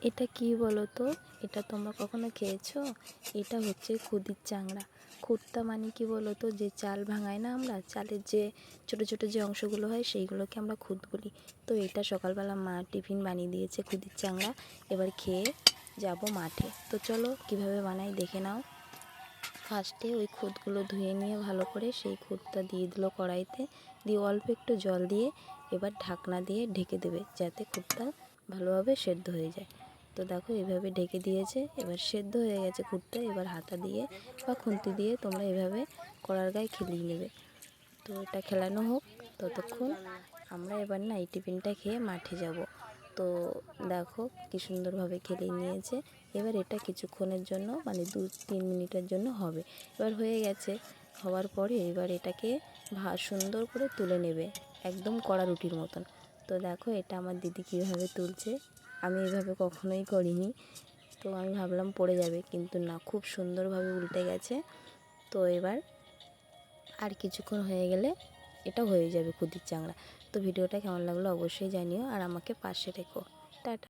এটা কি বলো তো? এটা তোমরা কখনো খেয়েছো? এটা হচ্ছে খুদির চাংড়া। খুদটা মানে কি বলো তো? যে চাল ভাঙায় না আমরা, চালের যে ছোট ছোট যে অংশগুলো হয় সেইগুলোকে আমরা খুদ বলি। তো এটা সকালবেলা মা টিফিন বানিয়ে দিয়েছে খুদির চাংড়া। এবার খেয়ে যাব মাঠে। তো চলো কিভাবে বানাই দেখে নাও। ফার্স্টে ওই খুদগুলো ধুয়ে নিয়ে ভালো করে সেই খুদটা দিয়ে দিল কড়াইতে, দিয়ে অল্প একটু জল দিয়ে এবার ঢাকনা দিয়ে ঢেকে দেবে, যাতে খুদটা ভালোভাবে সেদ্ধ হয়ে যায়। তো দেখো এভাবে ঢেকে দিয়েছে, এবার সেদ্ধ হয়ে গেছে খুদটা। এবার হাতা দিয়ে বা খুন্তি দিয়ে তোমরা এভাবে কড়ার গায়ে খেলিয়ে নেবে। তো এটা খেলানো হোক, ততক্ষণ আমরা এবার না এই টিফিনটা খেয়ে মাঠে যাব। তো দেখো কি সুন্দরভাবে খেলিয়ে নিয়েছে। এবার এটা কিছুক্ষণের জন্য মানে 2-3 মিনিটের জন্য হবে। এবার হয়ে গেছে, হওয়ার পরে এবার এটাকে সুন্দর করে তুলে নেবে, একদম কড়া রুটির মতন। তো দেখো এটা আমার দিদি কীভাবে তুলছে, আমি এভাবে কখনোই করিনি। তো আমি ভাবলাম পড়ে যাবে, কিন্তু না, খুব সুন্দরভাবে উল্টে গেছে। তো এবার আর কিছুক্ষণ হয়ে গেলে এটা হয়ে যাবে খুদির চাংড়া। তো ভিডিওটা কেমন লাগলো অবশ্যই জানিও, আর আমাকে পাশে রেখো। টাটা।